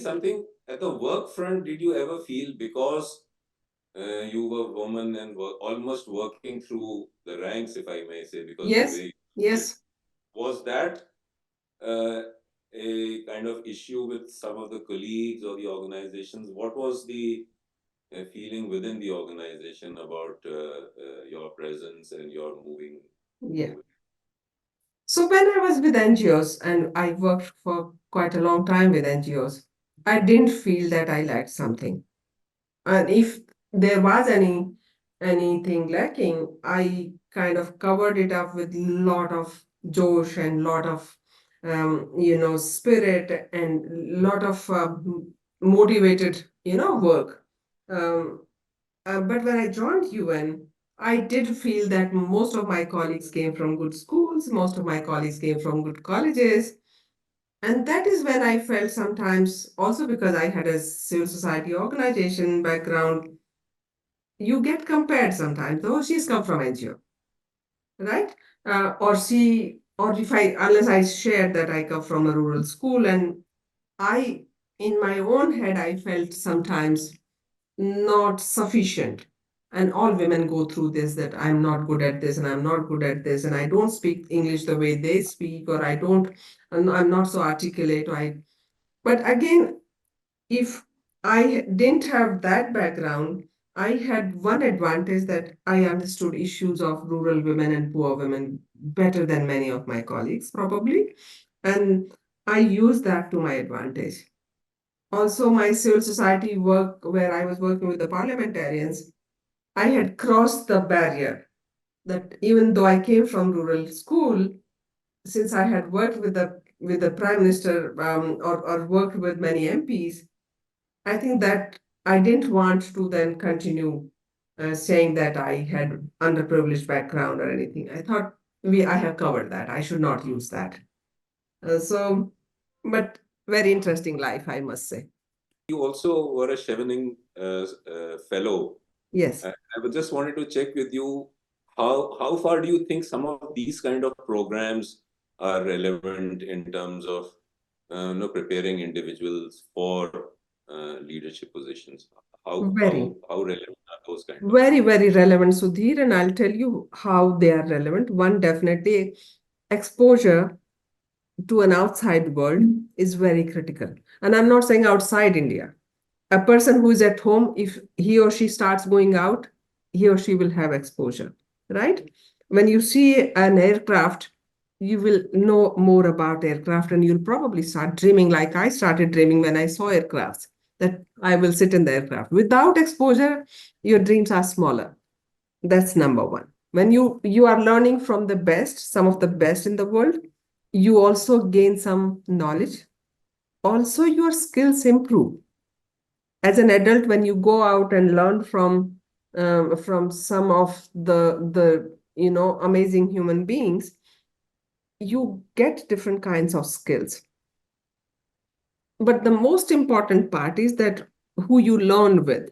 something at the work front. Did you ever feel, because you were woman and were almost working through the ranks, if I may say, because the Yes, way you put it, yes. was that uh, a kind of issue with some of the colleagues or the organizations? What was the feeling within the organization about your presence and your Yeah. moving? So when I was with NGOs, and I worked for quite a long time with NGOs, I didn't feel that I lacked something. And if there was anything lacking, I kind of covered it up with lot of josh and lot of spirit and lot of motivated work. Um, but when I joined UN, I did feel that most of my colleagues came from good schools, most of my colleagues came from good colleges. And that is when I felt sometimes, also because I had a civil society organization background, you get compared sometimes. Oh, she's come from NGO, right? Or if I, unless I shared that I come from a rural school, and I, in my own head, I felt sometimes not sufficient. And all women go through this, that I'm not good at this and I'm not good at this, and I don't speak English the way they speak, or I don't, I'm not so articulate. But again, if I didn't have that background, I had one advantage, that I understood issues of rural women and poor women better than many of my colleagues, probably. And I used that to my advantage. Also, my civil society work, where I was working with the parliamentarians, I had crossed the barrier, that even though I came from rural school, since I had worked with the prime minister, or worked with many MPs, I think that I didn't want to then continue saying that I had underprivileged background or anything. I thought I have covered that. I should not use that. So, but very interesting life, I must say. You also were a Chevening fellow. Yes. I just wanted to check with you, how far do you think some of these kind of programs are relevant in terms of preparing individuals for leadership positions? Very, How relevant are those kind of very, programs? very relevant, Sudhir. And I'll tell you how they are relevant. One, definitely exposure to an outside world is very critical. And I'm not saying outside India. A person who is at home, if he or she starts going out, he or she will have exposure, right? When you see an aircraft, you will know more about aircraft, and you'll probably start dreaming, like I started dreaming when I saw aircrafts, that I will sit in the aircraft. Without exposure, your dreams are smaller. That's number one. When you are learning from the best, some of the best in the world, you also gain some knowledge. Also, your skills improve as an adult. When you go out and learn from some of the amazing human beings, you get different kinds of skills. But the most important part is that who you learn with.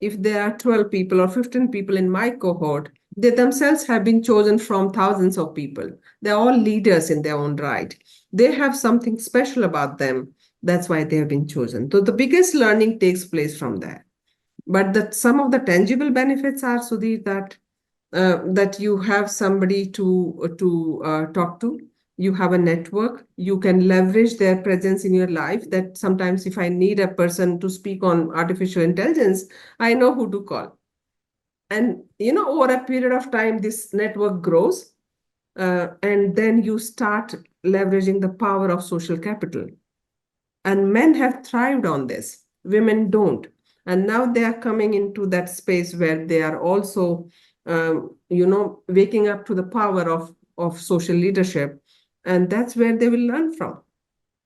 If there are 12 people or 15 people in my cohort, they themselves have been chosen from thousands of people. They're all leaders in their own right. They have something special about them. That's why they have been chosen. So the biggest learning takes place from there. But some of the tangible benefits are, Sudhir, that you have somebody to talk to. You have a network. You can leverage their presence in your life. That sometimes, if I need a person to speak on artificial intelligence, I know who to call. And over a period of time, this network grows, and then you start leveraging the power of social capital. And men have thrived on this, women don't. And now they are coming into that space where they are also waking up to the power of social leadership, and that's where they will learn from.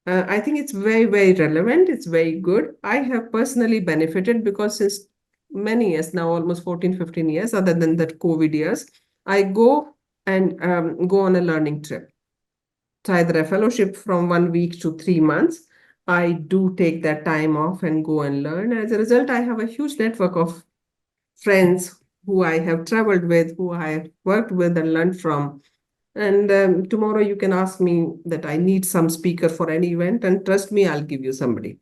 I think it's very, very relevant. It's very good. I have personally benefited, because since many years now, almost 14, 15 years, other than that COVID years, I go and go on a learning trip. So either a fellowship from 1 week to 3 months. I do take that time off and go and learn. As a result, I have a huge network of friends who I have traveled with, who I have worked with and learned from. And tomorrow you can ask me that I need some speaker for any event, and trust me, I'll give you somebody.